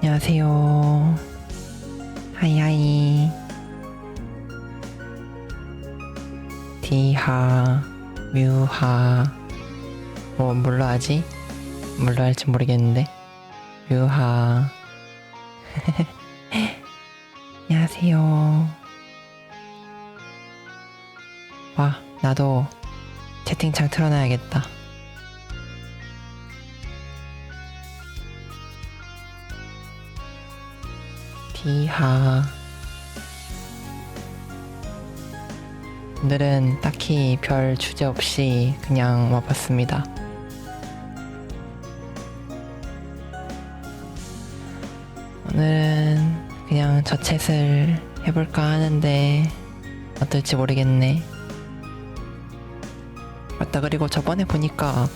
안녕하세요. 하이하이. 디하, 뮤하. 뭘로 하지? 뭘로 할지 모르겠는데. 뮤하. 안녕하세요. 와, 나도 채팅창 틀어놔야겠다. 디하. 오늘은 딱히 별 주제 없이 그냥 와봤습니다. 오늘은 그냥 저챗을 해볼까 하는데 어떨지 모르겠네. 맞다, 그리고 저번에 보니까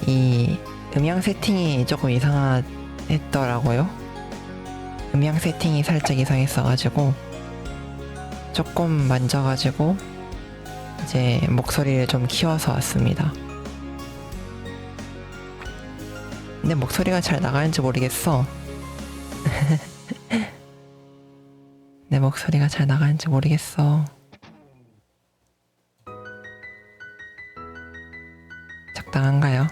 이 음향 세팅이 조금 이상했더라고요. 음향 세팅이 살짝 이상했어가지고 조금 만져가지고 이제 목소리를 좀 키워서 왔습니다. 근데 목소리가 잘 나가는지 모르겠어. 내 목소리가 잘 나가는지 모르겠어. 적당한가요?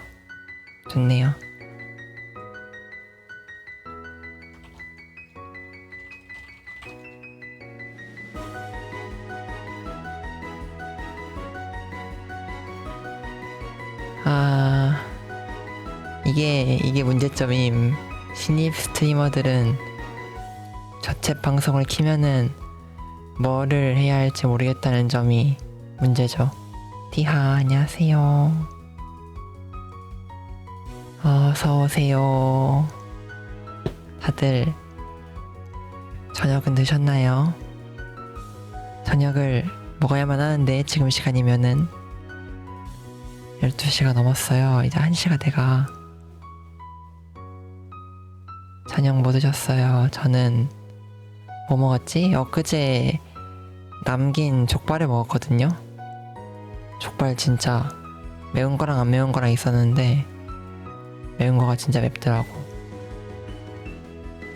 좋네요. 이게 문제점임. 신입 스트리머들은 저챗 방송을 키면은 뭐를 해야 할지 모르겠다는 점이 문제죠. 디하, 안녕하세요. 어서오세요. 다들 저녁은 드셨나요? 저녁을 먹어야만 하는데 지금 시간이면은 12시가 넘었어요. 이제 1시가 돼가. 저녁 뭐 드셨어요? 저는 뭐 먹었지? 엊그제 남긴 족발을 먹었거든요. 족발 진짜 매운 거랑 안 매운 거랑 있었는데 매운 거가 진짜 맵더라고.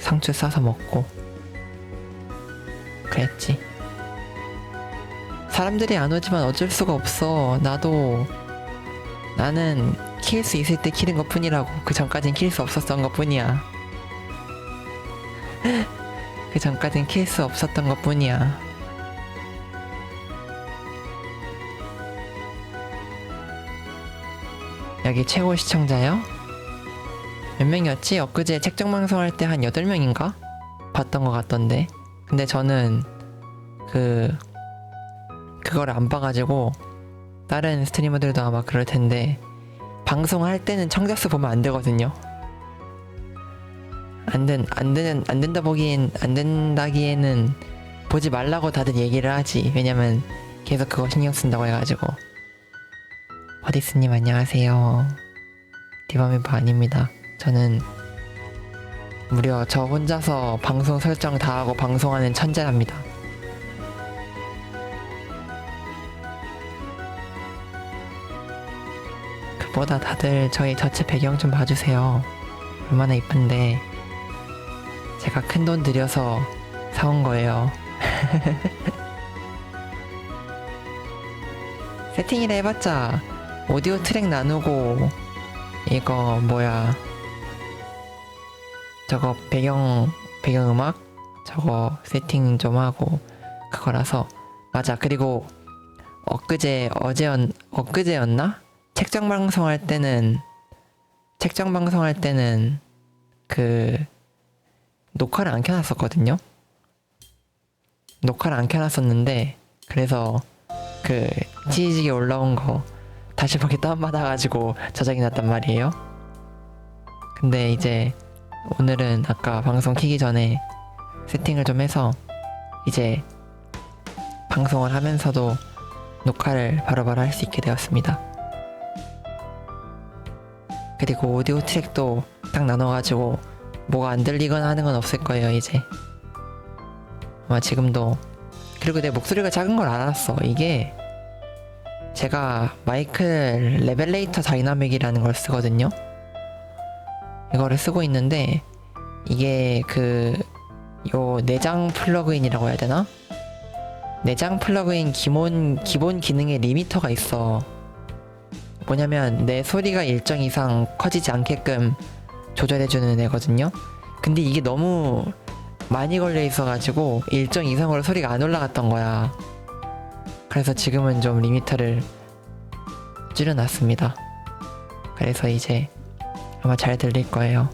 상추 싸서 먹고 그랬지. 사람들이 안 오지만 어쩔 수가 없어. 나는 킬 수 있을 때 키는 것 뿐이라고. 그 전까진 킬 수 없었던 것 뿐이야. 그 전까진 킬 수 없었던 것 뿐이야. 여기 최고 시청자요? 몇 명이었지? 엊그제 책정 방송할 때 한 8명인가? 봤던 것 같던데. 근데 저는 그거를 안 봐가지고 다른 스트리머들도 아마 그럴 텐데 방송할 때는 청자수 보면 안 되거든요. 안 된다기에는 보지 말라고 다들 얘기를 하지. 왜냐면 계속 그거 신경 쓴다고 해가지고. 버디스님 안녕하세요. 디바멤버 아닙니다. 저는 무려 저 혼자서 방송 설정 다 하고 방송하는 천재랍니다. 그보다 다들 저희 저체 배경 좀 봐주세요. 얼마나 이쁜데. 제가 큰돈 들여서 사온 거예요. 세팅이라 해봤자 오디오 트랙 나누고 이거 뭐야 저거 배경음악 저거 세팅 좀 하고 그거라서. 맞아. 그리고 엊그제였나? 책정 방송할 때는 그 녹화를 안 켜놨었거든요. 녹화를 안 켜놨었는데 그래서 그 치즈게 올라온 거 다시 보기 다운받아가지고 저장이 났단 말이에요. 근데 이제 오늘은 아까 방송 키기 전에 세팅을 좀 해서 이제 방송을 하면서도 녹화를 바로바로 할 수 있게 되었습니다. 그리고 오디오 트랙도 딱 나눠가지고 뭐가 안 들리거나 하는 건 없을 거예요, 이제. 아마 지금도. 그리고 내 목소리가 작은 걸 알았어. 이게 제가 마이크 레벨레이터 다이나믹이라는 걸 쓰거든요. 이거를 쓰고 있는데 이게 요 내장 플러그인이라고 해야 되나? 내장 플러그인 기본 기능에 리미터가 있어. 뭐냐면 내 소리가 일정 이상 커지지 않게끔 조절해주는 애거든요. 근데 이게 너무 많이 걸려 있어가지고 일정 이상으로 소리가 안 올라갔던 거야. 그래서 지금은 좀 리미터를 줄여놨습니다. 그래서 이제 아마 잘 들릴 거예요.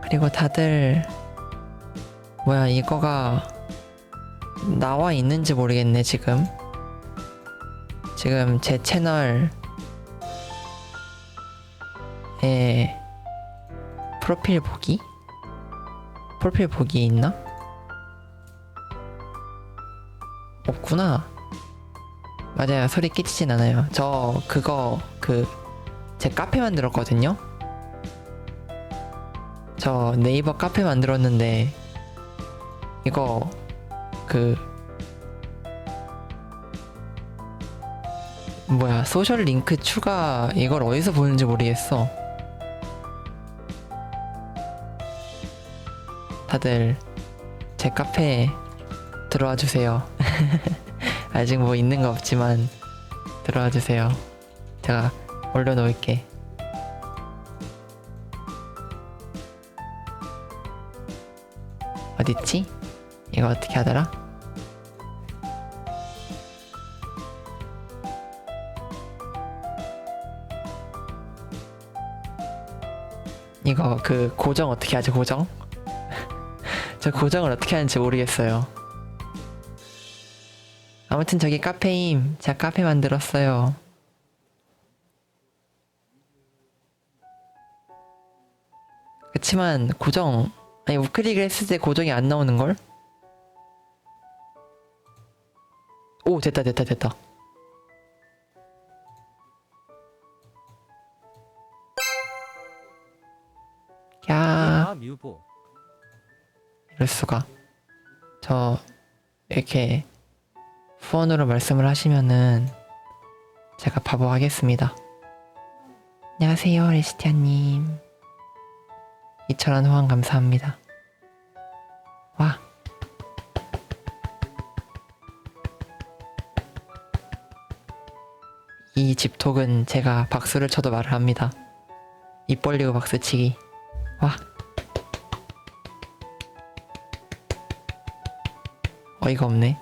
그리고 다들 뭐야, 이거가 나와 있는지 모르겠네. 지금 제 채널에 프로필 보기 있나? 없구나. 맞아요, 소리 끼치진 않아요. 저 제 카페 만들었거든요. 저 네이버 카페 만들었는데 이거 뭐야, 소셜 링크 추가, 이걸 어디서 보는지 모르겠어. 다들 제 카페에 들어와 주세요. 아직 뭐 있는 거 없지만 들어와 주세요. 제가 올려놓을게. 어딨지? 이거 어떻게 하더라? 이거 고정 어떻게 하지? 고정? 저 고정을 어떻게 하는지 모르겠어요. 아무튼 저기 카페임. 제가 카페 만들었어요. 그치만 우클릭을 했을 때 고정이 안 나오는걸? 오, 됐다. 야, 뮤보. 이럴 수가. 저 이렇게 후원으로 말씀을 하시면은 제가 바보 하겠습니다. 안녕하세요, 레시티아님. 2,000원 후원 감사합니다. 와. 이 집톡은 제가 박수를 쳐도 말을 합니다. 입 벌리고 박수치기. 와. 어이가 없네.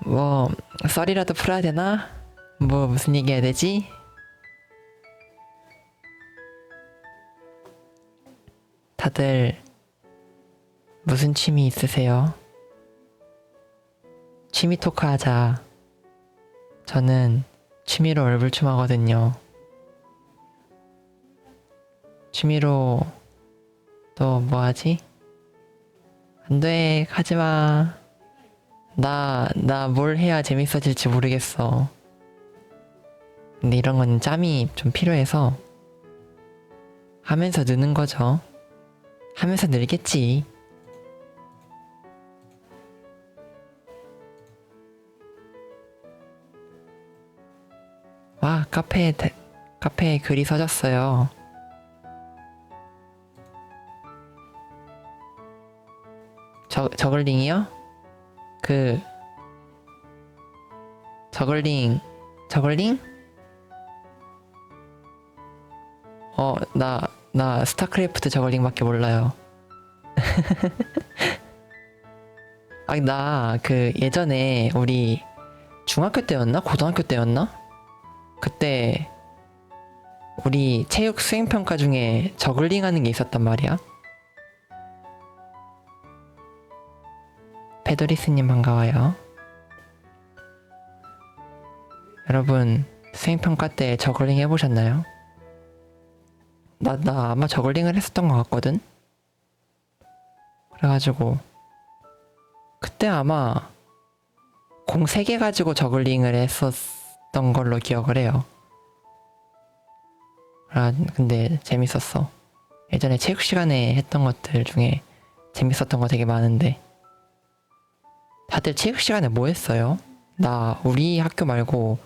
뭐 썰이라도 풀어야 되나? 뭐 무슨 얘기 해야 되지? 다들 무슨 취미 있으세요? 취미 토크 하자. 저는 취미로 얼굴춤 하거든요. 취미로 또 뭐 하지? 안 돼, 하지마. 나 뭘 해야 재밌어질지 모르겠어. 근데 이런 건 짬이 좀 필요해서 하면서 느는 거죠. 하면서 늘겠지. 와, 카페에 글이 써졌어요. 저글링이요? 저글링? 나 스타크래프트 저글링밖에 몰라요. 나 예전에 우리 중학교 때였나? 고등학교 때였나? 그때 우리 체육 수행평가 중에 저글링 하는 게 있었단 말이야. 페도리스님 반가워요. 여러분, 수행평가 때 저글링 해보셨나요? 나 아마 저글링을 했었던 것 같거든? 그래가지고 그때 아마 공 3개 가지고 저글링을 했었던 걸로 기억을 해요. 근데 재밌었어. 예전에 체육 시간에 했던 것들 중에 재밌었던 거 되게 많은데 다들 체육 시간에 뭐 했어요? 나 우리 학교 말고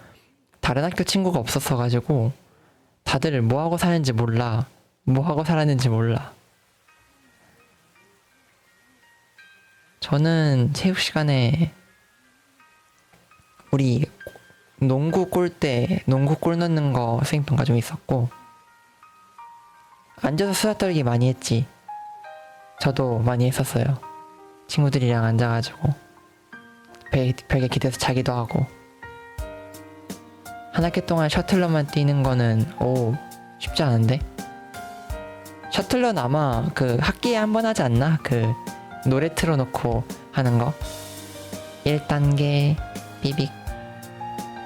다른 학교 친구가 없었어가지고 다들 뭐 하고 사는지 몰라. 뭐 하고 살았는지 몰라. 저는 체육 시간에 우리 농구 골 넣는 거 수행평가 좀 있었고, 앉아서 수다 떨기 많이 했지. 저도 많이 했었어요. 친구들이랑 앉아가지고 벽에 기대서 자기도 하고. 한 학기 동안 셔틀러만 뛰는 거는 쉽지 않은데. 셔틀러는 아마 그 학기에 한 번 하지 않나? 그 노래 틀어놓고 하는 거. 1단계 삐빅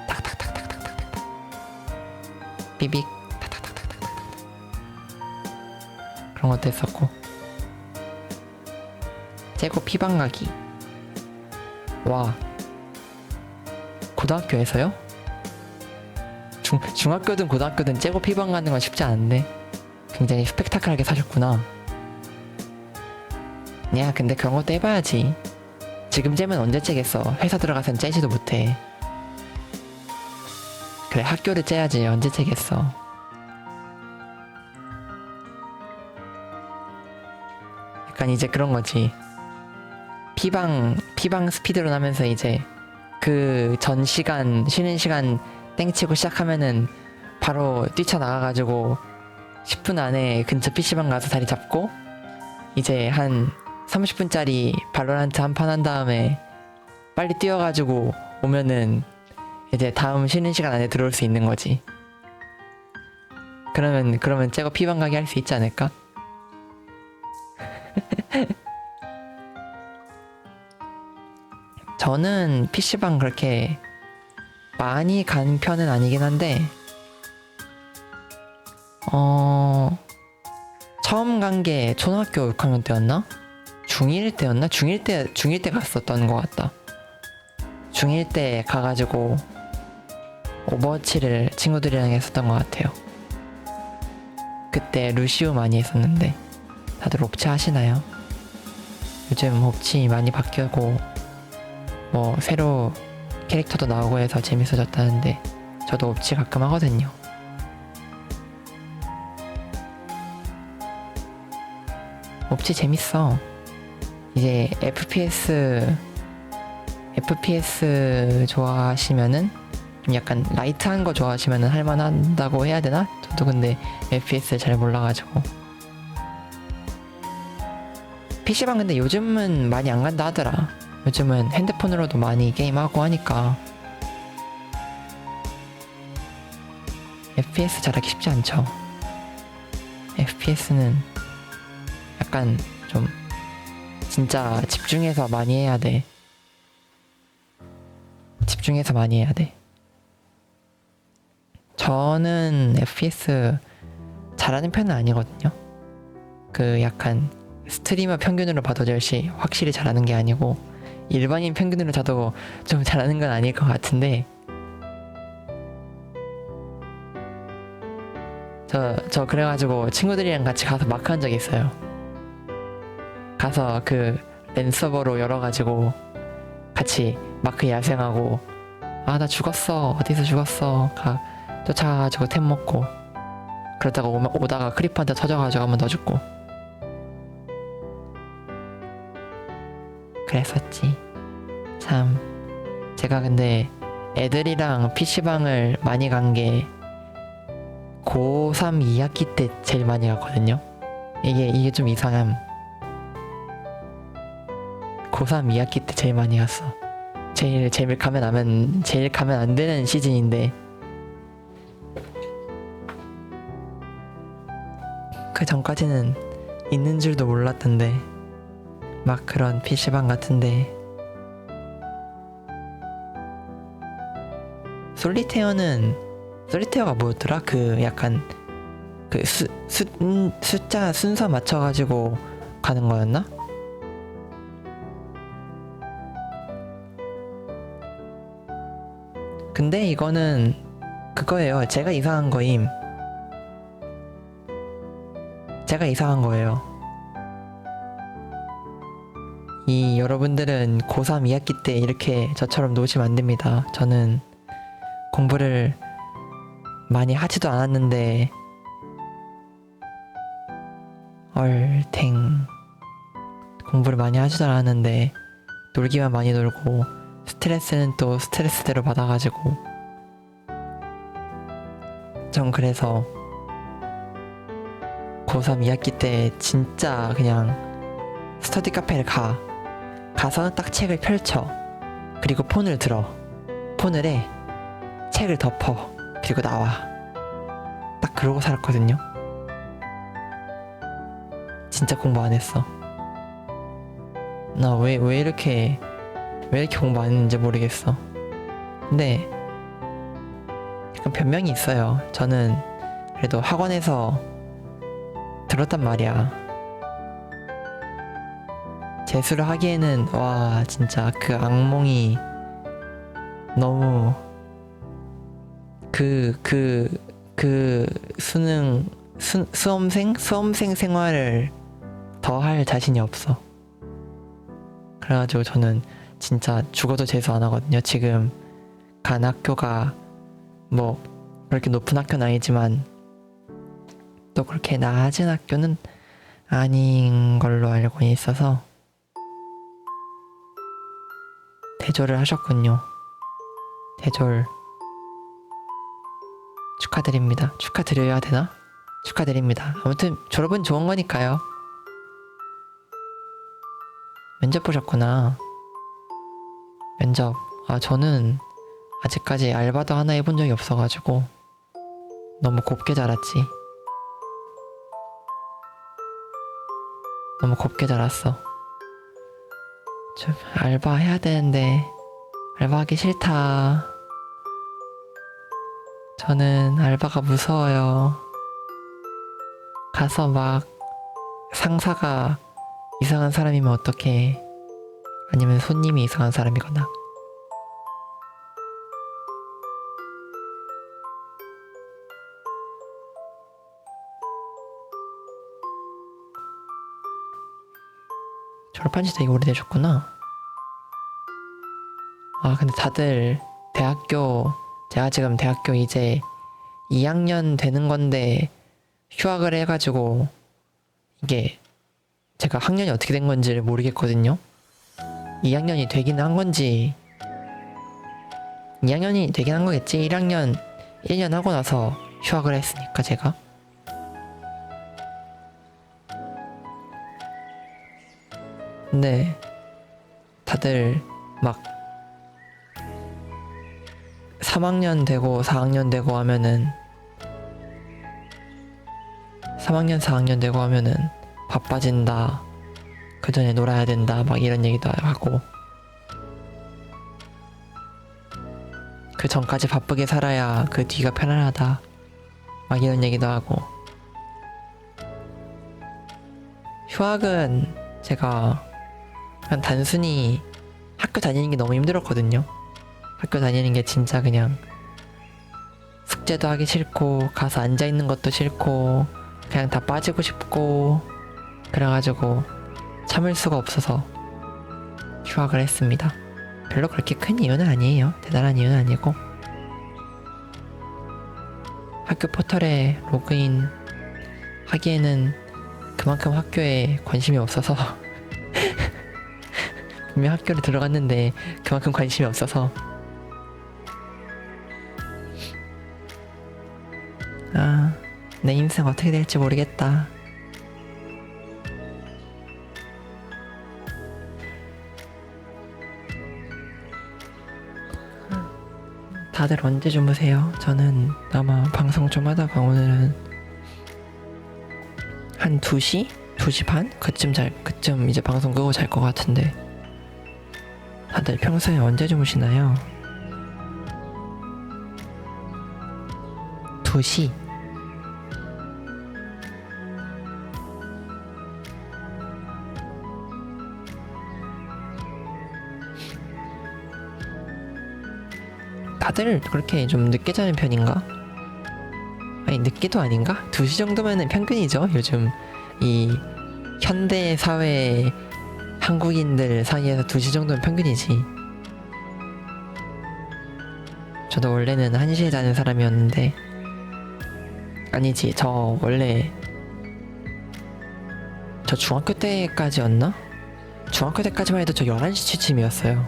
탁탁탁탁탁탁탁 삐빅 탁탁탁탁탁탁 그런 것도 했었고. 재고 피방 가기. 와, 고등학교에서요? 중학교든 고등학교든 재고 피방 가는 건 쉽지 않은데 굉장히 스펙타클하게 사셨구나. 야, 근데 그런 것도 해봐야지. 지금 잼은 언제 째겠어. 회사 들어가선 째지도 못해. 그래, 학교를 째야지. 언제 째겠어. 약간 이제 그런 거지. 피방 스피드런 하면서 이제 그 전 시간, 쉬는 시간 땡치고 시작하면은 바로 뛰쳐나가가지고 10분 안에 근처 PC방 가서 자리 잡고 이제 한 30분짜리 발로란트 한 판 한 다음에 빨리 뛰어가지고 오면은 이제 다음 쉬는 시간 안에 들어올 수 있는 거지. 그러면 쟤가 피방 가게 할 수 있지 않을까? 저는 PC방 그렇게 많이 간 편은 아니긴 한데, 처음 간 게 초등학교 6학년 때였나? 중1 때였나? 중1 때 갔었던 것 같다. 중1 때 가가지고 오버워치를 친구들이랑 했었던 것 같아요. 그때 루시우 많이 했었는데, 다들 옵치 하시나요? 요즘 옵치 많이 바뀌고 뭐 새로 캐릭터도 나오고 해서 재밌어졌다는데 저도 옵치 가끔 하거든요. 옵치 재밌어. 이제 FPS 좋아하시면은 좀 약간 라이트한 거 좋아하시면은 할만한다고 해야 되나? 저도 근데 FPS를 잘 몰라가지고. PC방 근데 요즘은 많이 안 간다 하더라. 요즘은 핸드폰으로도 많이 게임하고 하니까 FPS 잘하기 쉽지 않죠. FPS는 약간 좀 진짜 집중해서 많이 해야 돼. 집중해서 많이 해야 돼. 저는 FPS 잘하는 편은 아니거든요. 그 약간 스트리머 평균으로 봐도 확실히 잘하는 게 아니고 일반인 평균으로 봐도 좀 잘하는 건 아닐 것 같은데, 저 그래가지고 친구들이랑 같이 가서 마크 한 적이 있어요. 가서 그 랜서버로 열어가지고 같이 마크 야생하고, 아 나 죽었어, 어디서 죽었어, 쫓아가지고 템 먹고, 그러다가 오다가 크리퍼한테 터져가지고 한번 더 죽고 그랬었지. 참, 제가 근데 애들이랑 PC방을 많이 간 게 고3 2학기 때 제일 많이 갔거든요. 이게 좀 이상함. 고3 2학기 때 제일 많이 갔어. 제일 가면 안 되는 시즌인데 그 전까지는 있는 줄도 몰랐던데 막 그런 PC방 같은데. 솔리테어가 뭐였더라? 그 약간 그 숫자 순서 맞춰가지고 가는 거였나? 근데 이거는 그거예요. 제가 이상한 거예요. 여러분들은 고3 2학기 때 이렇게 저처럼 노시면 안 됩니다. 저는 공부를 많이 하지도 않았는데 얼탱 공부를 많이 하지도 않았는데 놀기만 많이 놀고 스트레스는 또 스트레스대로 받아가지고 전 그래서 고3 2학기 때 진짜 그냥 스터디 카페를 가서 딱 책을 펼쳐. 그리고 폰을 들어. 폰을 해. 책을 덮어. 그리고 나와. 딱 그러고 살았거든요. 진짜 공부 안 했어. 나 왜 이렇게 공부 안 했는지 모르겠어. 근데 약간 변명이 있어요. 저는 그래도 학원에서 들었단 말이야. 재수를 하기에는 와 진짜 그 악몽이 너무 수험생 생활을 더 할 자신이 없어. 그래가지고 저는 진짜 죽어도 재수 안 하거든요. 지금 간 학교가 뭐 그렇게 높은 학교는 아니지만 또 그렇게 낮은 학교는 아닌 걸로 알고 있어서 대졸을 하셨군요. 대졸 축하드립니다. 축하드려야 되나? 축하드립니다. 아무튼 졸업은 좋은 거니까요. 면접 보셨구나. 면접. 저는 아직까지 알바도 하나 해본 적이 없어가지고 너무 곱게 자랐지. 너무 곱게 자랐어. 좀 알바 해야 되는데 알바하기 싫다. 저는 알바가 무서워요. 가서 막 상사가 이상한 사람이면 어떡해. 아니면 손님이 이상한 사람이거나. 졸업한 지 되게 오래되셨구나. 근데 다들 제가 지금 대학교 이제 2학년 되는 건데 휴학을 해가지고 이게 제가 학년이 어떻게 된 건지를 모르겠거든요. 2학년이 되긴 한 건지 2학년이 되긴 한 거겠지. 1학년 1년 하고 나서 휴학을 했으니까 제가. 근데 다들 막 3학년 되고 4학년 되고 하면은 3학년 4학년 되고 하면은 바빠진다. 그 전에 놀아야 된다. 막 이런 얘기도 하고 그 전까지 바쁘게 살아야 그 뒤가 편안하다. 막 이런 얘기도 하고 휴학은 제가 그냥 단순히 학교 다니는 게 너무 힘들었거든요. 학교 다니는 게 진짜 그냥 숙제도 하기 싫고 가서 앉아있는 것도 싫고 그냥 다 빠지고 싶고 그래가지고 참을 수가 없어서 휴학을 했습니다. 별로 그렇게 큰 이유는 아니에요. 대단한 이유는 아니고 학교 포털에 로그인 하기에는 그만큼 학교에 관심이 없어서 분명 학교를 들어갔는데 그만큼 관심이 없어서 내 인생 어떻게 될지 모르겠다. 다들 언제 주무세요? 저는 아마 방송 좀 하다가 오늘은 한 2시? 2시 반? 그쯤 이제 방송 끄고 잘 것 같은데 다들 평소에 언제 주무시나요? 2시. 다들 그렇게 좀 늦게 자는 편인가? 아니 늦게도 아닌가? 2시 정도면은 평균이죠. 요즘 이 현대 사회의 한국인들 사이에서 2시 정도는 평균이지. 저도 원래는 1시에 자는 사람이었는데, 아니지, 저 중학교 때까지였나? 중학교 때까지만 해도 저 11시 취침이었어요.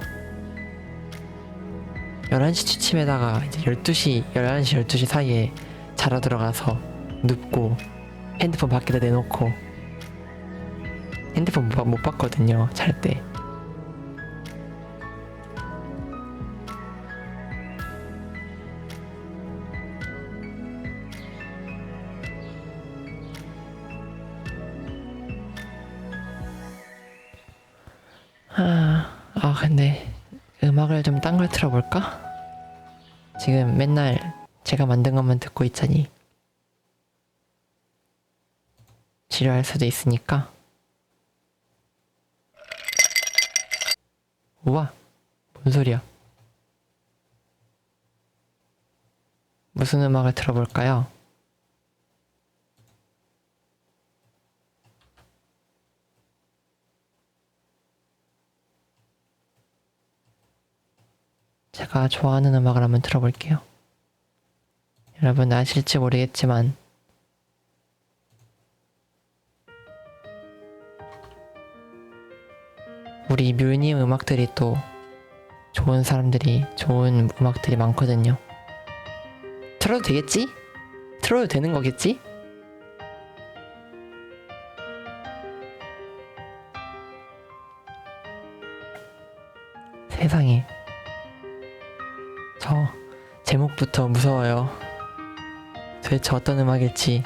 11시 취침에다가 이제 11시 12시 사이에 자러 들어가서 눕고 핸드폰 밖에다 내놓고, 핸드폰 못 봤거든요, 잘 때. 근데 음악을 좀 딴 걸 틀어볼까? 지금 맨날 제가 만든 것만 듣고 있자니 지루할 수도 있으니까. 우와, 뭔 소리야? 무슨 음악을 틀어볼까요? 제가 좋아하는 음악을 한번 틀어볼게요. 여러분 아실지 모르겠지만 우리 뮤님 음악들이 또 좋은 음악들이 많거든요. 틀어도 되겠지? 틀어도 되는 거겠지? 세상에, 저 제목부터 무서워요. 도대체 어떤 음악일지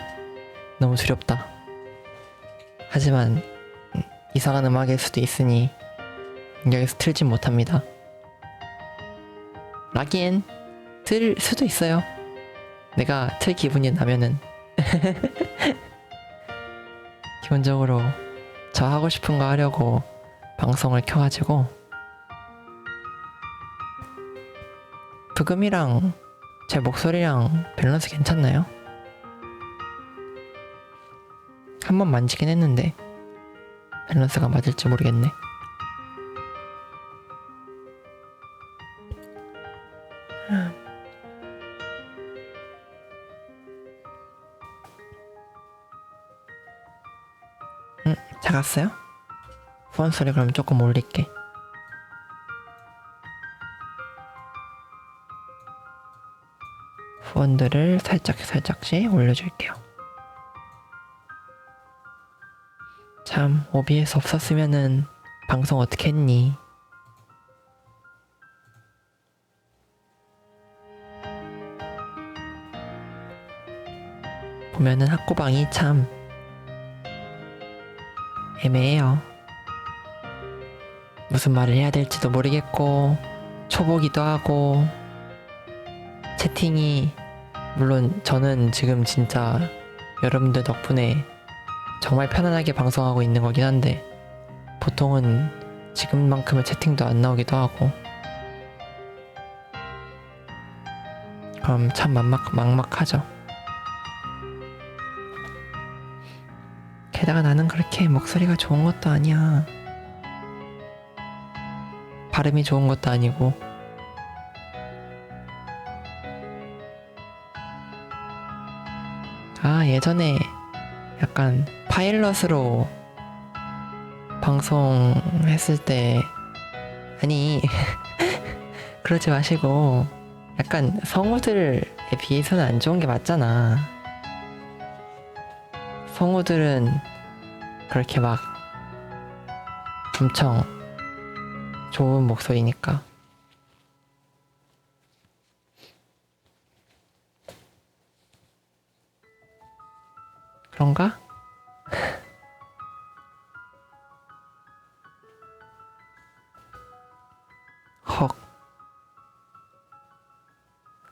너무 두렵다. 하지만 이상한 음악일 수도 있으니 여기서 틀진 못합니다. 라기엔 틀 수도 있어요. 내가 틀 기분이 나면은. 기본적으로 저 하고 싶은 거 하려고 방송을 켜가지고 부금이랑 제 목소리랑 밸런스 괜찮나요? 한번 만지긴 했는데 밸런스가 맞을지 모르겠네. 작았어요? 후원 소리 그럼 조금 올릴게. 후원들을 살짝씩 올려줄게요. 참, OBS 없었으면은 방송 어떻게 했니? 보면은 학고방이 참 애매해요. 무슨 말을 해야 될지도 모르겠고 초보기도 하고 채팅이, 물론 저는 지금 진짜 여러분들 덕분에 정말 편안하게 방송하고 있는 거긴 한데 보통은 지금만큼은 채팅도 안 나오기도 하고 그럼 참 막막하죠. 게다가 나는 그렇게 목소리가 좋은 것도 아니야. 발음이 좋은 것도 아니고. 예전에 약간 파일럿으로 방송했을 때, 아니 그러지 마시고, 약간 성우들에 비해서는 안 좋은 게 맞잖아. 성우들은 그렇게 막 엄청 좋은 목소리니까. 그런가? 헉.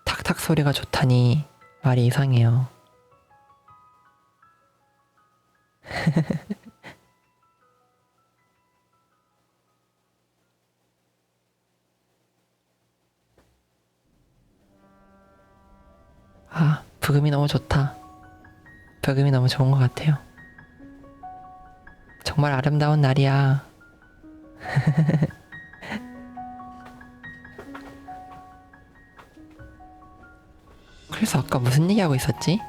탁탁 소리가 좋다니 말이 이상해요. 부금이 너무 좋다. 부금이 너무 좋은 것 같아요. 정말 아름다운 날이야. 그래서 아까 무슨 얘기하고 있었지?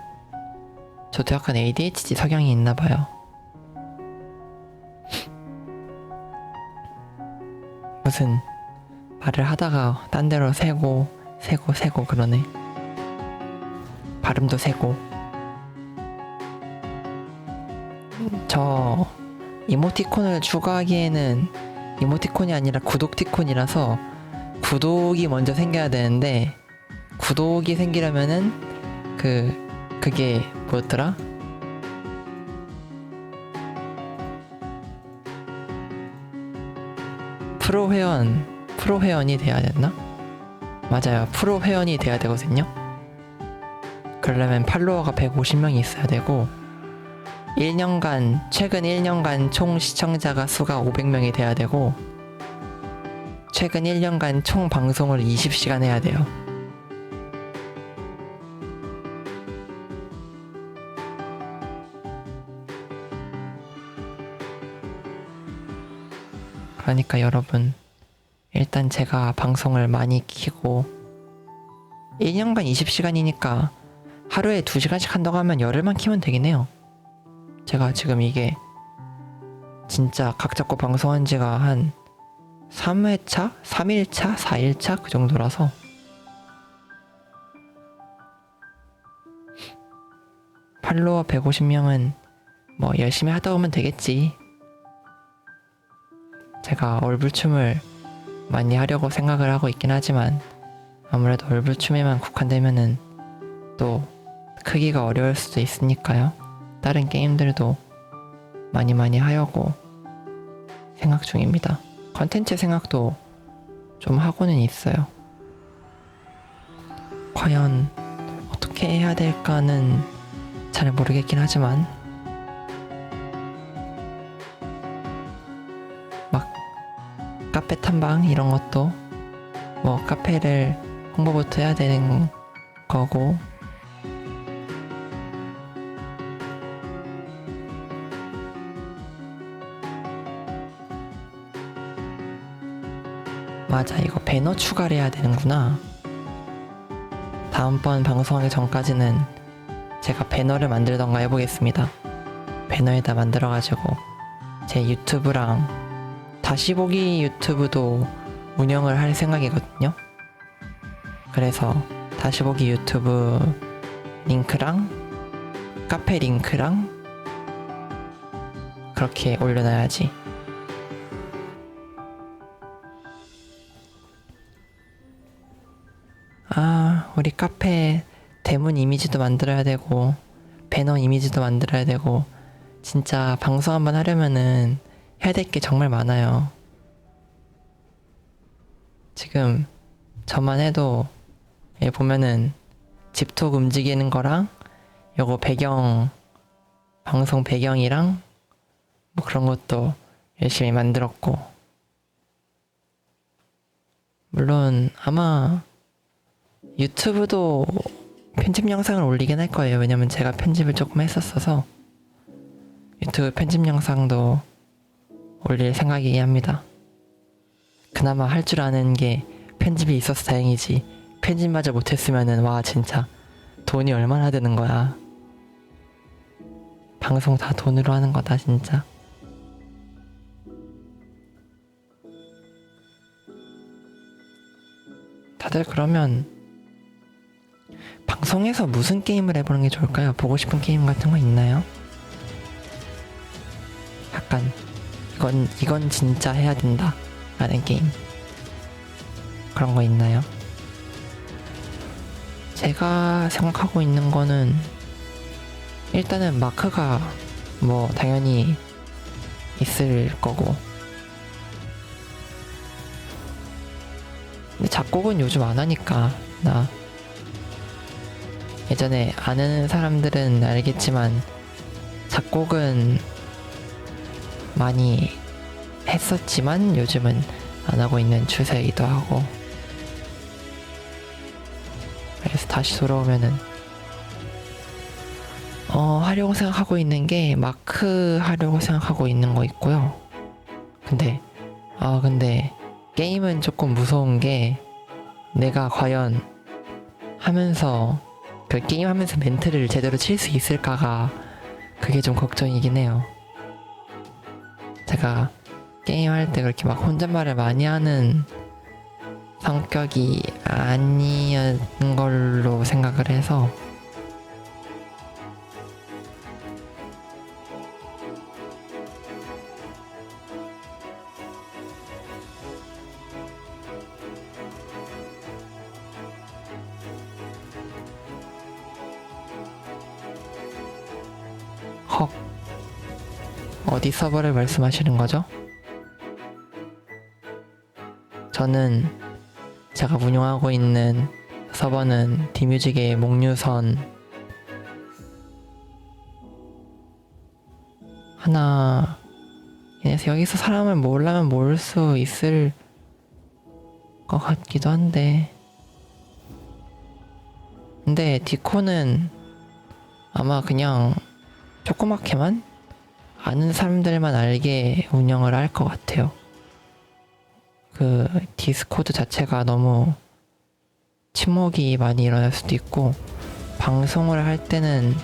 저도 약간 ADHD 성향이 있나봐요. 무슨 말을 하다가 딴 데로 새고 그러네. 발음도 새고. 저 이모티콘을 추가하기에는 이모티콘이 아니라 구독티콘이라서 구독이 먼저 생겨야 되는데, 구독이 생기려면은 그게 뭐였더라? 프로 회원이 돼야 됐나? 맞아요. 프로 회원이 돼야 되거든요. 그러려면 팔로워가 150명이 있어야 되고, 최근 1년간 총 시청자가 수가 500명이 돼야 되고, 최근 1년간 총 방송을 20시간 해야 돼요. 그러니까 여러분, 일단 제가 방송을 많이 키고 1년간 20시간이니까 하루에 2시간씩 한다고 하면 열흘만 키면 되긴 해요. 제가 지금 이게 진짜 각 잡고 방송한 지가 한 3회차? 3일차? 4일차? 그 정도라서 팔로워 150명은 뭐 열심히 하다 보면 되겠지. 제가 얼굴춤을 많이 하려고 생각을 하고 있긴 하지만 아무래도 얼굴춤에만 국한되면은 또 크기가 어려울 수도 있으니까요. 다른 게임들도 많이 하려고 생각 중입니다. 컨텐츠 생각도 좀 하고는 있어요. 과연 어떻게 해야 될까는 잘 모르겠긴 하지만 막 카페 탐방 이런 것도 뭐 카페를 홍보부터 해야 되는 거고, 맞아, 이거 배너 추가를 해야 되는구나. 다음번 방송하기 전까지는 제가 배너를 만들던가 해보겠습니다. 배너에다 만들어가지고 제 유튜브랑 다시 보기 유튜브도 운영을 할 생각이거든요. 그래서 다시 보기 유튜브 링크랑 카페 링크랑 그렇게 올려놔야지. 우리 카페 대문 이미지도 만들어야 되고 배너 이미지도 만들어야 되고, 진짜 방송 한번 하려면은 해야 될 게 정말 많아요. 지금 저만 해도 여기 보면은 집톡 움직이는 거랑 요거 방송 배경이랑 뭐 그런 것도 열심히 만들었고, 물론 아마 유튜브도 편집 영상을 올리긴 할 거예요. 왜냐면 제가 편집을 조금 했었어서 유튜브 편집 영상도 올릴 생각이긴 합니다. 그나마 할 줄 아는 게 편집이 있어서 다행이지, 편집마저 못했으면은 와 진짜 돈이 얼마나 드는 거야. 방송 다 돈으로 하는 거다 진짜. 다들 그러면 방송에서 무슨 게임을 해보는 게 좋을까요? 보고 싶은 게임 같은 거 있나요? 약간 이건 진짜 해야 된다 라는 게임, 그런 거 있나요? 제가 생각하고 있는 거는 일단은 마크가 뭐 당연히 있을 거고, 근데 작곡은 요즘 안 하니까 나 예전에 아는 사람들은 알겠지만 작곡은 많이 했었지만 요즘은 안 하고 있는 추세이기도 하고, 그래서 다시 돌아오면은 하려고 생각하고 있는 게 마크 하려고 생각하고 있는 거 있고요. 근데 근데 게임은 조금 무서운 게 내가 과연 하면서 그 게임 하면서 멘트를 제대로 칠 수 있을까가 그게 좀 걱정이긴 해요. 제가 게임할 때 그렇게 막 혼잣말을 많이 하는 성격이 아니었던 걸로 생각을 해서 헉, 어디 서버를 말씀하시는 거죠? 저는 제가 운영하고 있는 서버는 디뮤직의 목류선 하나 그래서 여기서 사람을 모으려면 모을 수 있을 것 같기도 한데 근데 디코는 아마 그냥 조그맣게만 아는 사람들만 알게 운영을 할 것 같아요. 그 디스코드 자체가 너무 침묵이 많이 일어날 수도 있고 방송을 할 때는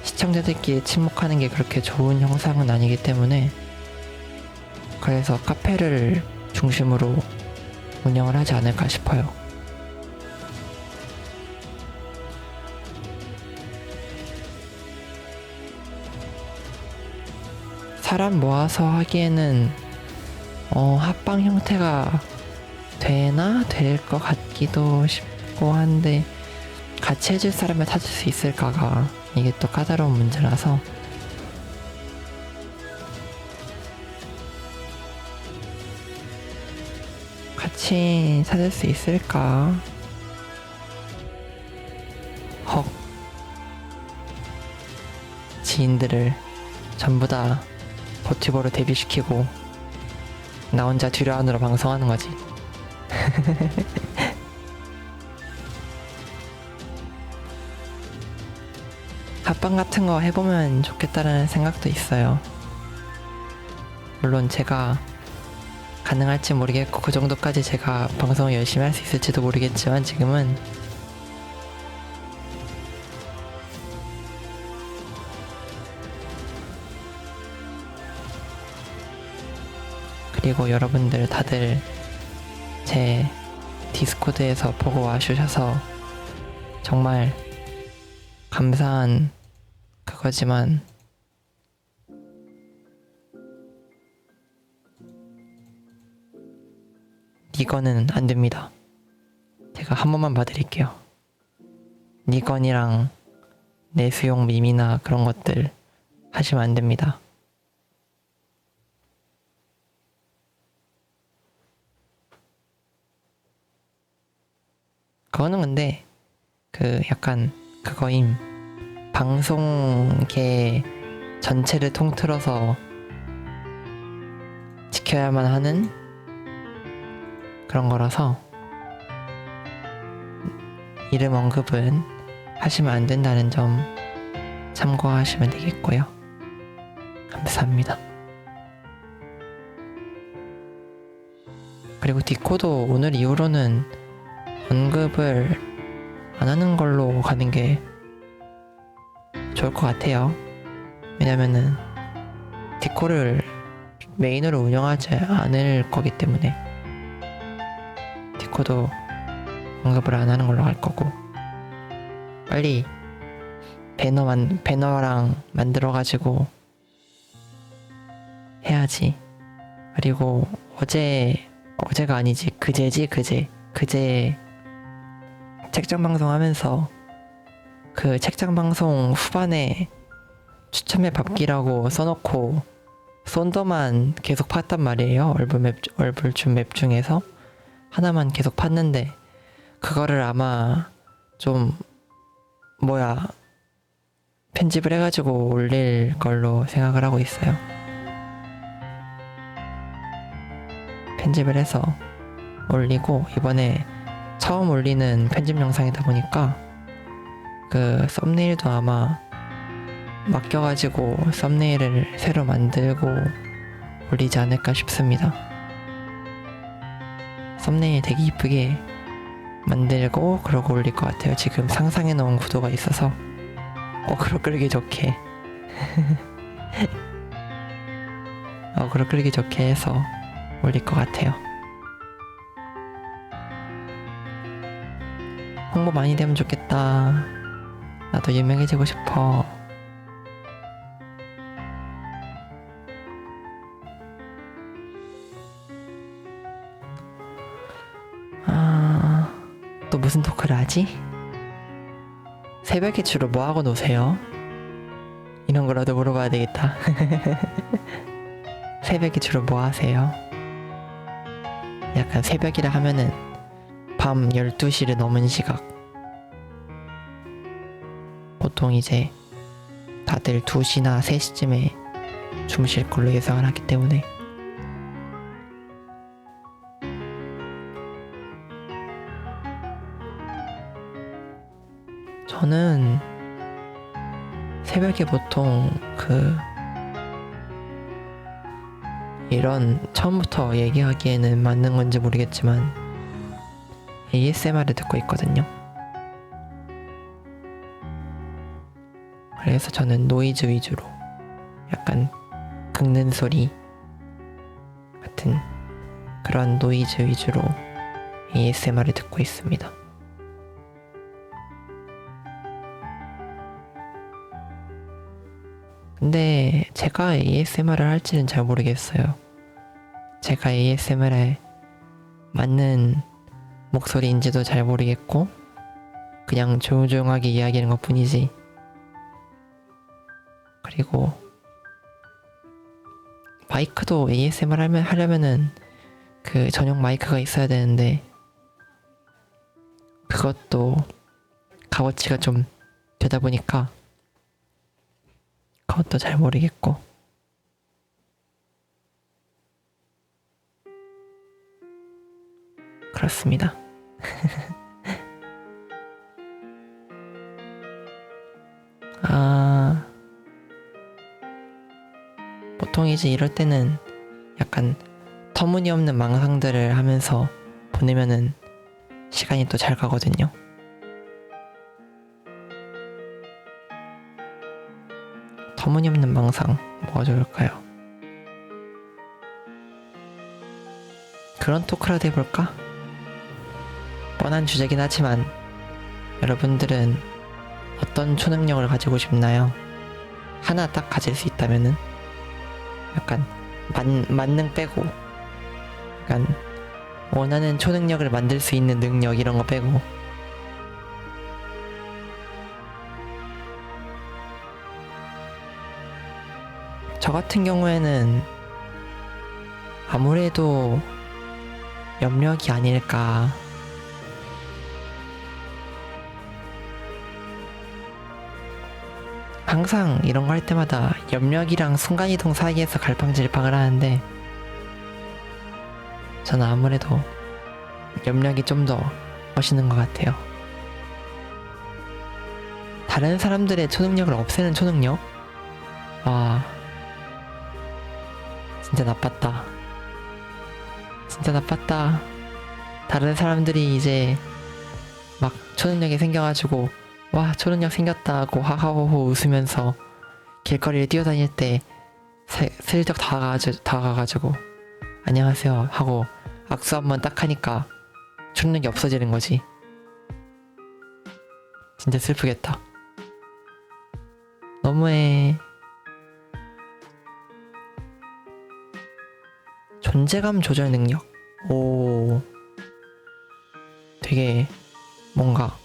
시청자들끼리 침묵하는 게 그렇게 좋은 형상은 아니기 때문에 그래서 카페를 중심으로 운영을 하지 않을까 싶어요. 사람 모아서 하기에는 합방 형태가 될 것 같기도 싶고 한데 같이 해줄 사람을 찾을 수 있을까가 이게 또 까다로운 문제라서 같이 찾을 수 있을까? 헉, 지인들을 전부 다 버튜버로 데뷔시키고 나 혼자 뒤로 안으로 방송하는 거지. 합방 같은 거 해보면 좋겠다라는 생각도 있어요. 물론 제가 가능할지 모르겠고 그 정도까지 제가 방송을 열심히 할 수 있을지도 모르겠지만 지금은 그리고 여러분들 다들 제 디스코드에서 보고 와주셔서 정말 감사한 그거지만 이거는 안 됩니다. 제가 한 번만 봐드릴게요. 니건이랑 내수용 밈이나 그런 것들 하시면 안 됩니다. 그거는 근데 그 약간 그거임. 방송계 전체를 통틀어서 지켜야만 하는 그런 거라서 이름 언급은 하시면 안 된다는 점 참고하시면 되겠고요. 감사합니다. 그리고 디코도 오늘 이후로는 언급을 안 하는 걸로 가는 게 좋을 것 같아요. 왜냐면은 디코를 메인으로 운영하지 않을 거기 때문에 디코도 언급을 안 하는 걸로 갈 거고 빨리 배너랑 만들어가지고 해야지. 그리고 어제가 아니지 그제 책장 방송 하면서 그 책장 방송 후반에 추첨의 밥기라고 써놓고 썬더만 계속 팠단 말이에요. 얼굴춤 맵 중에서 하나만 계속 팠는데 그거를 아마 좀 편집을 해가지고 올릴 걸로 생각을 하고 있어요. 편집을 해서 올리고 이번에 처음 올리는 편집 영상이다 보니까 그 썸네일도 아마 맡겨가지고 썸네일을 새로 만들고 올리지 않을까 싶습니다. 썸네일 되게 이쁘게 만들고 그러고 올릴 것 같아요. 지금 상상해 놓은 구도가 있어서 어그로 끌기 좋게 어그로 끌기 좋게 해서 올릴 것 같아요. 홍보 많이 되면 좋겠다. 나도 유명해지고 싶어. 또 무슨 토크를 하지? 새벽에 주로 뭐하고 노세요? 이런 거라도 물어봐야 되겠다. 새벽에 주로 뭐 하세요? 약간 새벽이라 하면은 밤 12시를 넘은 시각. 보통 이제 다들 2시나 3시쯤에 주무실 걸로 예상을 하기 때문에 저는 새벽에 보통 이런 처음부터 얘기하기에는 맞는 건지 모르겠지만 ASMR을 듣고 있거든요. 그래서 저는 노이즈 위주로 약간 긁는 소리 같은 그런 노이즈 위주로 ASMR을 듣고 있습니다. 근데 제가 ASMR을 할지는 잘 모르겠어요. 제가 ASMR에 맞는 목소리인지도 잘 모르겠고 그냥 조용조용하게 이야기하는 것 뿐이지. 그리고 마이크도 ASMR 하려면은 그 전용 마이크가 있어야 되는데 그것도 값어치가 좀 되다 보니까 그것도 잘 모르겠고 그렇습니다. 보통 이제 이럴 때는 약간 터무니없는 망상들을 하면서 보내면은 시간이 또 잘 가거든요. 터무니없는 망상 뭐가 좋을까요? 그런 토크라도 해볼까? 뻔한 주제긴 하지만 여러분들은 어떤 초능력을 가지고 싶나요? 하나 딱 가질 수 있다면은 약간 만능 빼고 약간 원하는 초능력을 만들 수 있는 능력 이런 거 빼고 저 같은 경우에는 아무래도 염력이 아닐까. 항상 이런 거 할 때마다 염력이랑 순간이동 사이에서 갈팡질팡을 하는데 저는 아무래도 염력이 좀 더 멋있는 것 같아요. 다른 사람들의 초능력을 없애는 초능력? 와, 진짜 나빴다. 진짜 나빴다. 다른 사람들이 이제 막 초능력이 생겨가지고 와 초능력 생겼다고 하하호호 웃으면서 길거리를 뛰어다닐 때 슬쩍 다가가가지고 안녕하세요 하고 악수 한번 딱 하니까 초능력이 없어지는 거지. 진짜 슬프겠다. 너무해. 존재감 조절 능력. 오, 되게 뭔가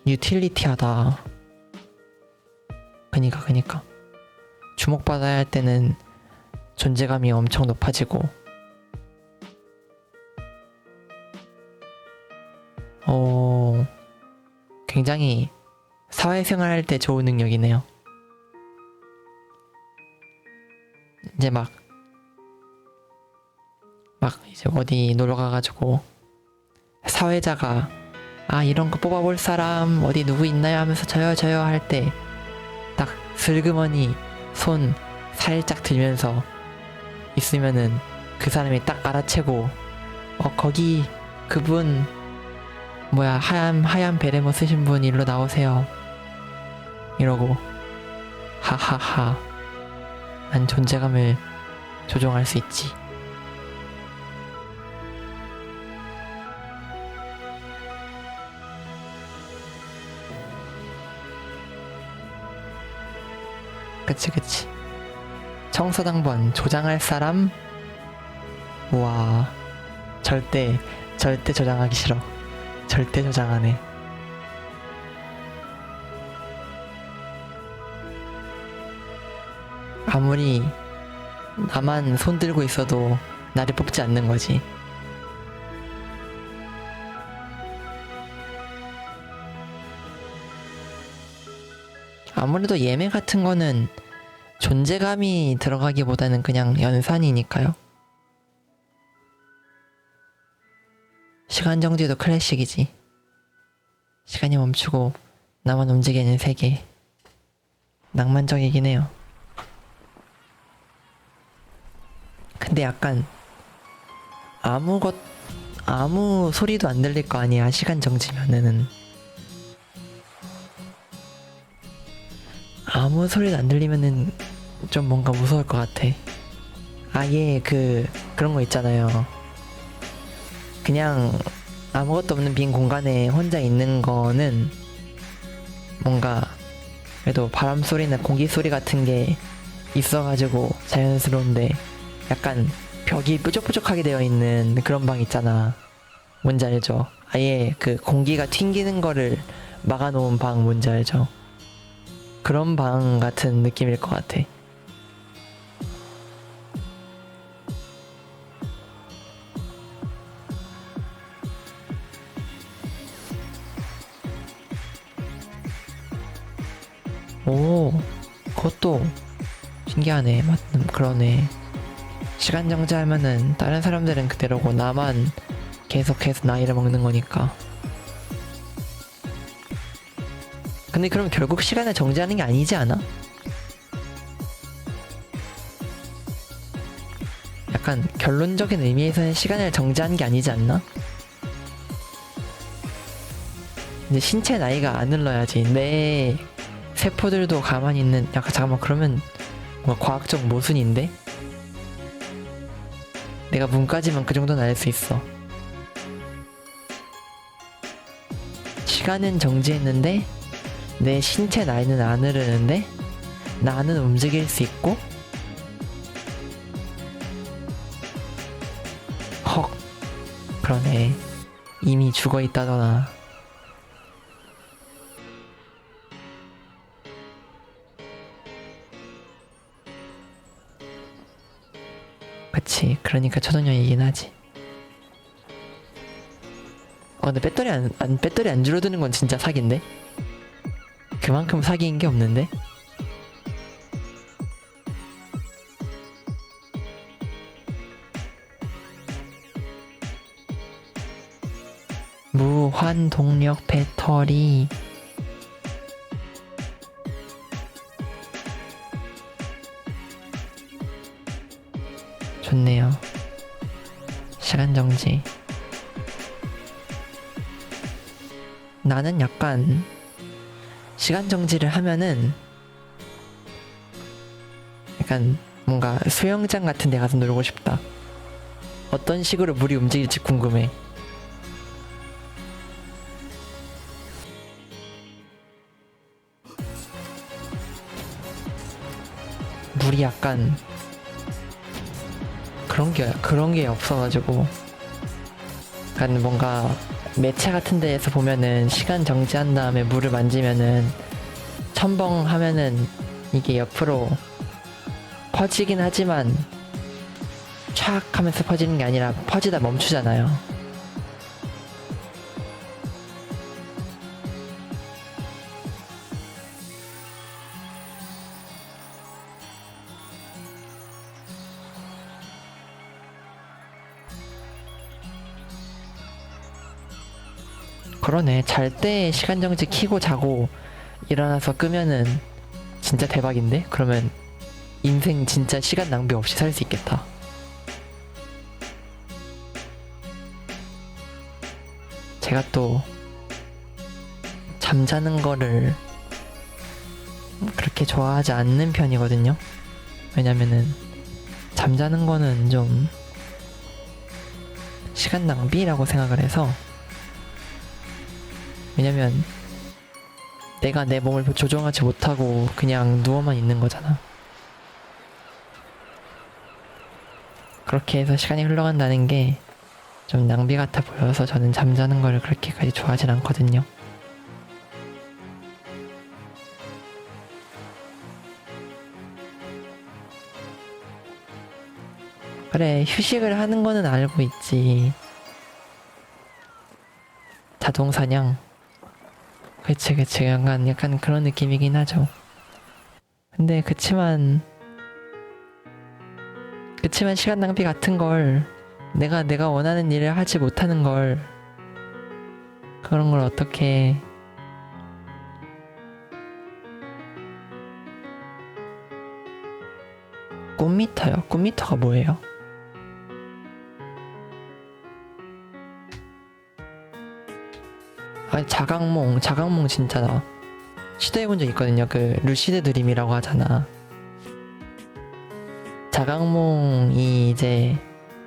유틸리티하다. 그니까 주목받아야 할 때는 존재감이 엄청 높아지고 굉장히 사회생활 할 때 좋은 능력이네요. 이제 막 이제 어디 놀러 가가지고 사회자가 이런 거 뽑아볼 사람 어디 누구 있나요 하면서 저요 할 때 딱 슬그머니 손 살짝 들면서 있으면은 그 사람이 딱 알아채고 거기 그분 뭐야 하얀 베레모 쓰신 분 일로 나오세요. 이러고 하하하 난 존재감을 조종할 수 있지. 그치. 청소당번 조장할 사람? 우와. 절대 조장하기 싫어. 절대 조장 안 해. 아무리 나만 손 들고 있어도 나를 뽑지 않는 거지. 아무래도 예매 같은 거는 존재감이 들어가기보다는 그냥 연산이니까요. 시간 정지도 클래식이지. 시간이 멈추고 나만 움직이는 세계. 낭만적이긴 해요. 근데 약간 아무 소리도 안 들릴 거 아니야. 시간 정지면은. 아무 소리도 안 들리면은 좀 뭔가 무서울 것 같아. 아예 그런 거 있잖아요. 그냥 아무것도 없는 빈 공간에 혼자 있는 거는 뭔가 그래도 바람 소리나 공기 소리 같은 게 있어가지고 자연스러운데 약간 벽이 뾰족뾰족하게 되어 있는 그런 방 있잖아. 뭔지 알죠? 아예 그 공기가 튕기는 거를 막아놓은 방 뭔지 알죠? 그런 방 같은 느낌일 것 같아. 오, 그것도 신기하네. 그러네. 시간 정지하면은 다른 사람들은 그대로고 나만 계속해서 나이를 먹는 거니까. 근데 그럼 결국 시간을 정지하는 게 아니지 않아? 약간 결론적인 의미에서는 시간을 정지하는 게 아니지 않나? 이제 신체 나이가 안 흘러야지. 내 세포들도 가만히 있는. 약간 잠깐만, 그러면 뭔가 과학적 모순인데? 내가 문까지만 그 정도는 알 수 있어. 시간은 정지했는데 내 신체 나이는 안 흐르는데 나는 움직일 수 있고. 헉, 그러네. 이미 죽어 있다더나. 그치. 그러니까 초능력이긴 하지. 근데 배터리 안 줄어드는 건 진짜 사기인데? 그만큼 사기인 게 없는데? 무한동력 배터리. 좋네요. 시간 정지. 나는 약간 시간 정지를 하면은 약간 뭔가 수영장 같은 데 가서 놀고 싶다. 어떤 식으로 물이 움직일지 궁금해. 물이 약간 그런 게 없어가지고 약간 뭔가 매체 같은 데에서 보면은 시간 정지한 다음에 물을 만지면은 첨벙 하면은 이게 옆으로 퍼지긴 하지만 촥 하면서 퍼지는 게 아니라 퍼지다 멈추잖아요. 그러네. 잘 때 시간 정지 키고 자고 일어나서 끄면은 진짜 대박인데? 그러면 인생 진짜 시간 낭비 없이 살 수 있겠다. 제가 또 잠자는 거를 그렇게 좋아하지 않는 편이거든요. 왜냐면은 잠자는 거는 좀 시간 낭비라고 생각을 해서, 왜냐면 내가 내 몸을 조종하지 못하고 그냥 누워만 있는 거잖아. 그렇게 해서 시간이 흘러간다는 게 좀 낭비 같아 보여서 저는 잠자는 걸 그렇게까지 좋아하진 않거든요. 그래, 휴식을 하는 거는 알고 있지. 자동사냥. 그치. 약간 그런 느낌이긴 하죠. 근데 그치만 시간 낭비 같은 걸, 내가 원하는 일을 하지 못하는 걸, 그런 걸 어떻게. 꿈미터요? 꿈미터가 뭐예요? 아니, 자각몽 진짜 나 시도해본 적 있거든요. 그 루시드 드림이라고 하잖아. 자각몽이 이제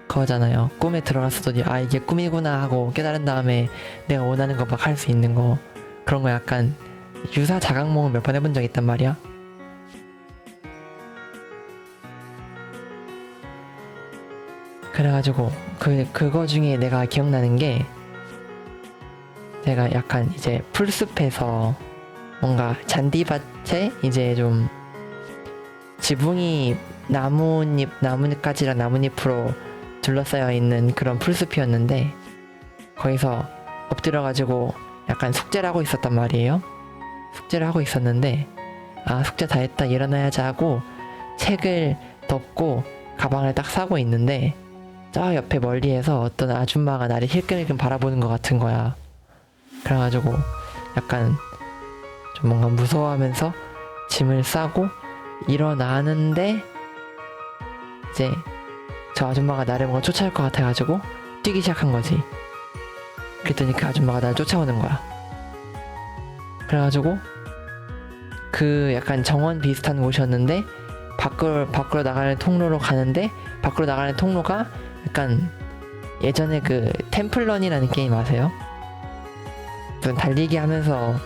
그거잖아요. 꿈에 들어갔어도 이게 꿈이구나 하고 깨달은 다음에 내가 원하는 거 막 할 수 있는 거, 그런 거 약간 유사 자각몽을 몇 번 해본 적 있단 말이야. 그래가지고 그거 중에 내가 기억나는 게, 제가 약간 이제 풀숲에서 뭔가 잔디밭에 이제 좀 지붕이 나뭇가지랑 나뭇잎으로 둘러싸여 있는 그런 풀숲이었는데, 거기서 엎드려가지고 약간 숙제를 하고 있었단 말이에요. 숙제를 하고 있었는데, 숙제 다 했다, 일어나야지 하고 책을 덮고 가방을 딱 싸고 있는데, 저 옆에 멀리에서 어떤 아줌마가 나를 힐끔힐끔 바라보는 것 같은 거야. 그래가지고 약간 좀 뭔가 무서워하면서 짐을 싸고 일어나는데, 이제 저 아줌마가 나를 뭔가 쫓아올 것 같아가지고 뛰기 시작한 거지. 그랬더니 그 아줌마가 나를 쫓아오는 거야. 그래가지고 그 약간 정원 비슷한 곳이었는데, 밖으로 나가는 통로로 가는데, 밖으로 나가는 통로가 약간 예전에 그 템플런이라는 게임 아세요? 무슨 달리기 하면서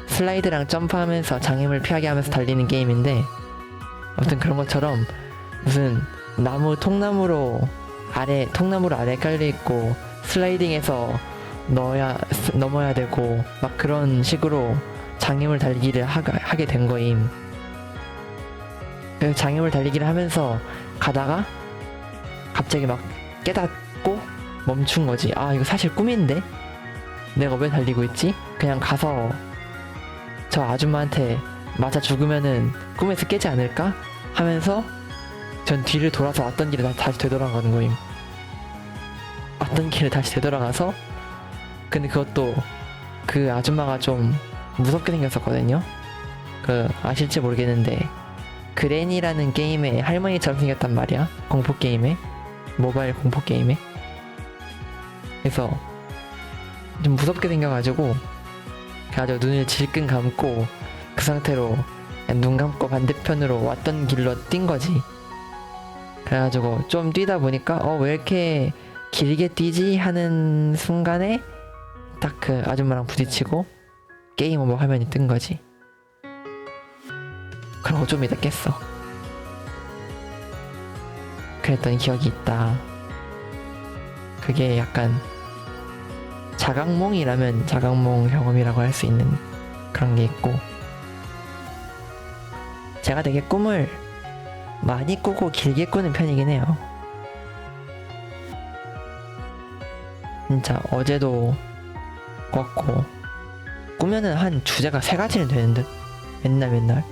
슬라이드랑 점프하면서 장애물 피하게 하면서 달리는 게임인데, 아무튼 그런 것처럼 무슨 통나무로 아래 깔려있고 슬라이딩해서 넘어야 되고 막 그런 식으로 장애물 달리기를 하게 된 거임. 그래서 장애물 달리기를 하면서 가다가 갑자기 막 깨닫고 멈춘 거지. 이거 사실 꿈인데? 내가 왜 달리고 있지? 그냥 가서 저 아줌마한테 맞아 죽으면은 꿈에서 깨지 않을까? 하면서 전 뒤를 돌아서 왔던 길에 다시 되돌아가는 거임. 왔던 길에 다시 되돌아가서, 근데 그것도 그 아줌마가 좀 무섭게 생겼었거든요. 아실지 모르겠는데 그랜이라는 게임에 할머니처럼 생겼단 말이야. 공포게임에, 모바일 공포게임에. 그래서 좀 무섭게 생겨가지고 눈을 질끈 감고 그 상태로 눈 감고 반대편으로 왔던 길로 뛴 거지. 그래가지고 좀 뛰다 보니까 왜 이렇게 길게 뛰지 하는 순간에 딱 그 아줌마랑 부딪히고 게임 오버 화면이 뜬 거지. 그러고 좀 이따 깼어. 그랬던 기억이 있다. 그게 약간 자각몽이라면 자각몽 경험이라고 할 수 있는 그런 게 있고, 제가 되게 꿈을 많이 꾸고 길게 꾸는 편이긴 해요. 진짜 어제도 꿨고, 꾸면은 한 주제가 3가지는 되는 듯. 맨날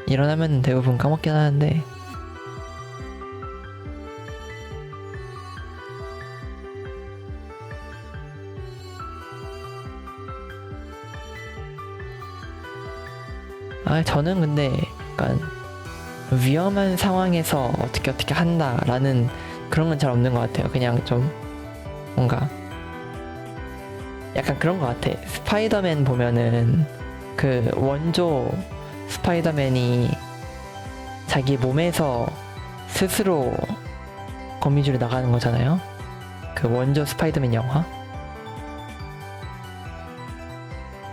일어나면 대부분 까먹긴 하는데, 저는 근데 약간 위험한 상황에서 어떻게 한다라는 그런 건 잘 없는 것 같아요. 그냥 좀 뭔가 약간 그런 것 같아. 스파이더맨 보면은 그 원조 스파이더맨이 자기 몸에서 스스로 거미줄이 나가는 거잖아요. 그 원조 스파이더맨 영화.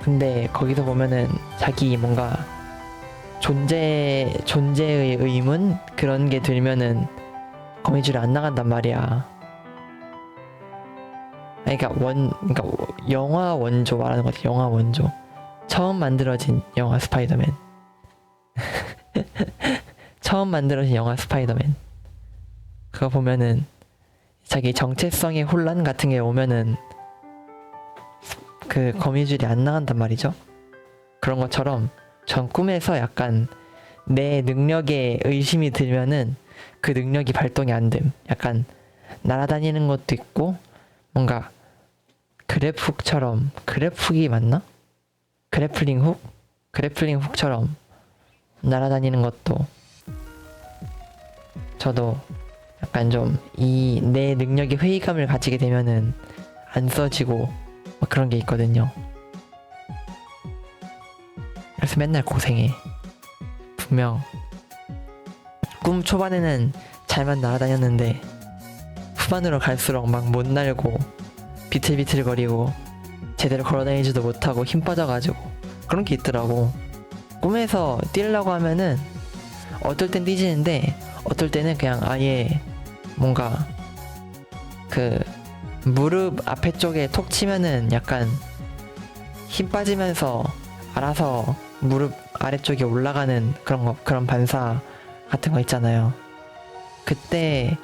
근데 거기서 보면은 자기 뭔가 존재의 의문 그런 게 들면은 거미줄이 안 나간단 말이야. 그러니까 영화 원조 말하는 거지. 영화 원조. 처음 만들어진 영화 스파이더맨. 처음 만들어진 영화 스파이더맨. 그거 보면은 자기 정체성의 혼란 같은 게 오면은 그 거미줄이 안 나간단 말이죠. 그런 것처럼 전 꿈에서 약간 내 능력에 의심이 들면은 그 능력이 발동이 안 됨. 약간 날아다니는 것도 있고 뭔가 그래프훅처럼, 그래프훅이 맞나? 그래플링 훅? 그래플링 훅처럼 날아다니는 것도 저도 약간 좀 이 내 능력에 회의감을 가지게 되면은 안 써지고 막 그런 게 있거든요. 그래서 맨날 고생해. 분명 꿈 초반에는 잘만 날아다녔는데 후반으로 갈수록 막 못 날고 비틀비틀거리고 제대로 걸어다니지도 못하고 힘 빠져가지고 그런 게 있더라고. 꿈에서 뛰려고 하면은 어떨 땐 뛰지는데 어떨 때는 그냥 아예 뭔가 그 무릎 앞에 쪽에 톡 치면은 약간 힘 빠지면서 알아서 무릎 아래쪽에 올라가는 그런 반사 같은 거 있잖아요. 그때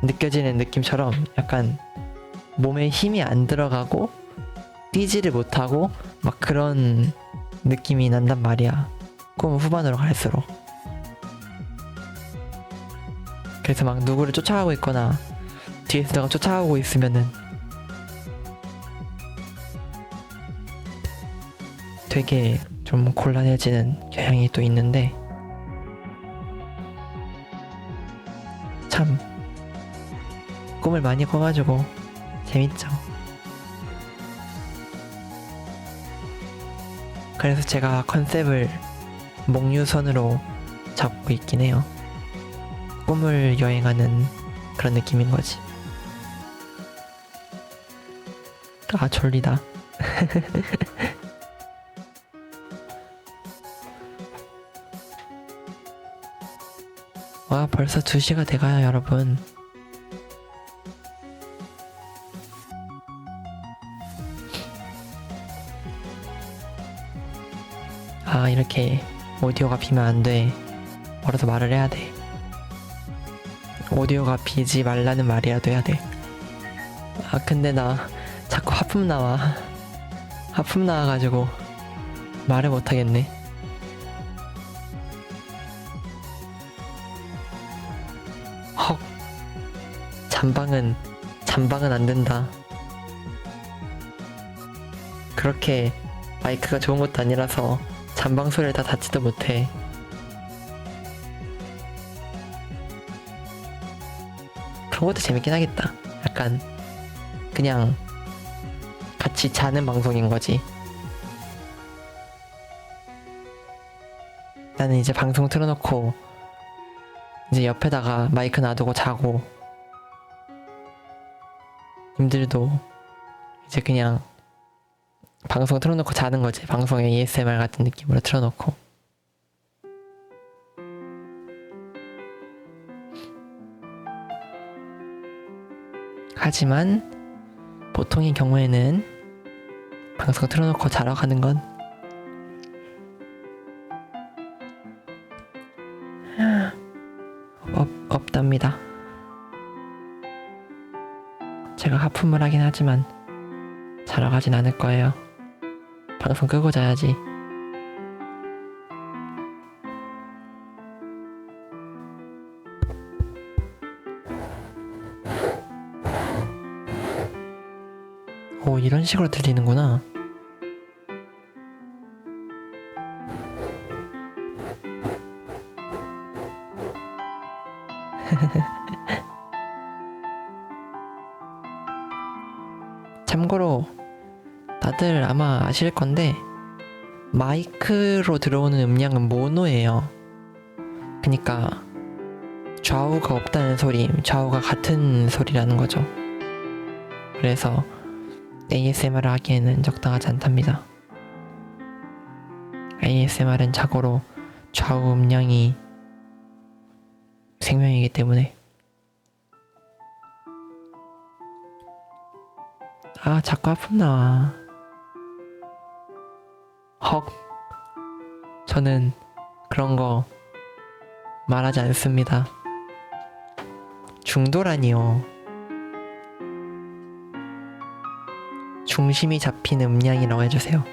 느껴지는 느낌처럼 약간 몸에 힘이 안 들어가고 뛰지를 못하고 막 그런 느낌이 난단 말이야. 꿈 후반으로 갈수록. 그래서 막 누구를 쫓아가고 있거나 뒤에서 내가 쫓아가고 있으면은 되게 좀 곤란해지는 경향이 또 있는데 참 꿈을 많이 꿔가지고 재밌죠. 그래서 제가 컨셉을 목유선으로 잡고 있긴 해요. 꿈을 여행하는 그런 느낌인 거지. 아, 졸리다. 와, 벌써 2시가 돼가요, 여러분. 아, 이렇게 오디오가 비면 안 돼. 뭐라도 말을 해야 돼. 오디오가 비지 말라는 말이라도 해야 돼. 아, 근데 나 자꾸 하품 나와. 하품 나와가지고 말을 못하겠네. 헉. 잠방은 안 된다. 그렇게 마이크가 좋은 것도 아니라서 잠방 소리를 다 닫지도 못해. 그런 것도 재밌긴 하겠다. 약간 그냥 같이 자는 방송인 거지. 나는 이제 방송 틀어놓고 이제 옆에다가 마이크 놔두고 자고, 님들도 이제 그냥 방송 틀어놓고 자는 거지. 방송에 ASMR 같은 느낌으로 틀어놓고. 하지만 보통의 경우에는 방송 틀어놓고 자러 가는 건 없답니다. 제가 하품을 하긴 하지만 자러 가진 않을 거예요. 방송 끄고 자야지. 오, 이런 식으로 들리는구나. 다들 아마 아실 건데 마이크로 들어오는 음량은 모노예요. 그니까 좌우가 없다는 소리, 좌우가 같은 소리라는 거죠. 그래서 ASMR을 하기에는 적당하지 않답니다. ASMR은 자고로 좌우 음량이 생명이기 때문에. 아, 자꾸 아픔 나와. 헉. 저는 그런 거 말하지 않습니다. 중도라니요. 중심이 잡힌 음량이라고 해주세요.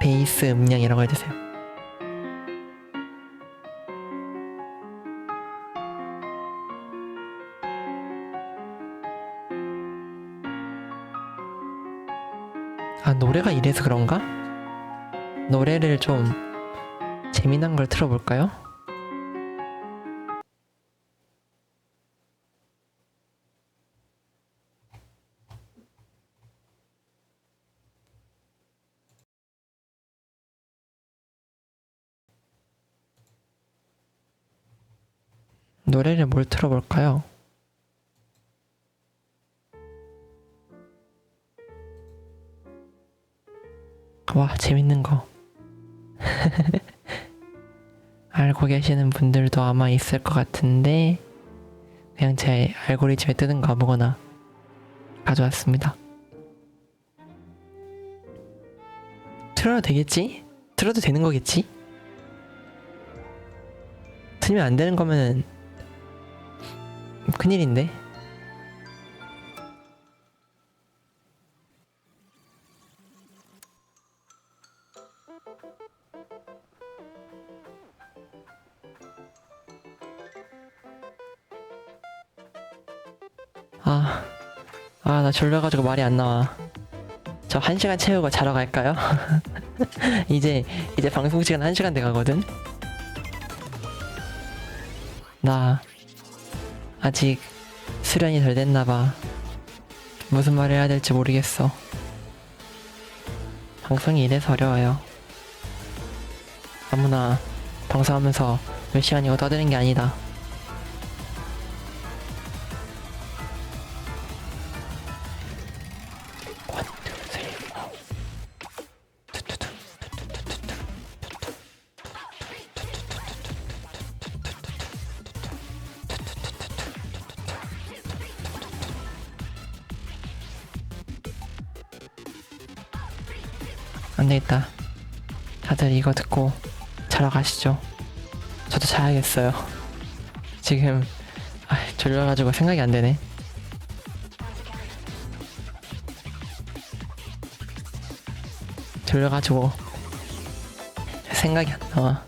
베이스 음량이라고 해주세요. 아, 노래가 이래서 그런가? 노래를 좀 재미난 걸 틀어볼까요? 노래를 뭘 틀어볼까요? 와, 재밌는 거. 알고 계시는 분들도 아마 있을 것 같은데 그냥 제 알고리즘에 뜨는 거 아무거나 가져왔습니다. 틀어도 되겠지? 틀어도 되는 거겠지? 틀면 안 되는 거면은 큰일인데? 나 졸려가지고 말이 안 나와. 저 1시간 채우고 자러 갈까요? 이제 방송 시간 1시간 돼 가거든? 나 아직 수련이 덜 됐나봐. 무슨 말을 해야 될지 모르겠어. 방송이 이래서 어려워요. 아무나 방송하면서 몇 시간이고 떠드는 게 아니다. 안되겠다. 다들 이거 듣고 자러 가시죠. 저도 자야겠어요. 지금 졸려가지고 생각이 안되네. 졸려가지고 생각이 안 나와.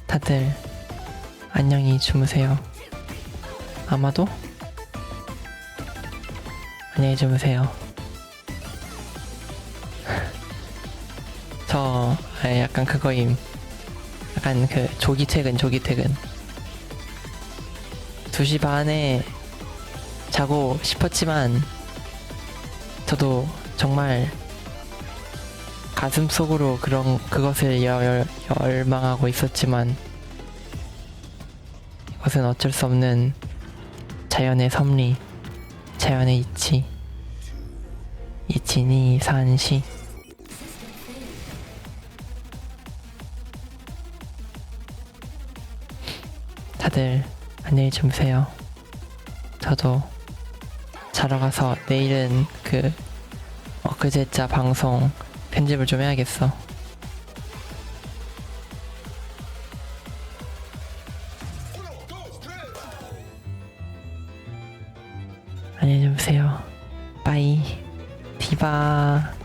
다들 안녕히 주무세요. 아마도 안녕히 주무세요. 저 약간 그거임. 약간 그 조기 퇴근. 2시 반에 자고 싶었지만 저도 정말 가슴속으로 그것을 열망하고 있었지만 이것은 어쩔 수 없는 자연의 섭리, 자연의 이치, 이치니 산시. 다들 안녕히 주무세요. 저도 자러 가서 내일은 엊그제자 방송 편집을 좀 해야겠어. 안녕히 주무세요. 빠이. 디바.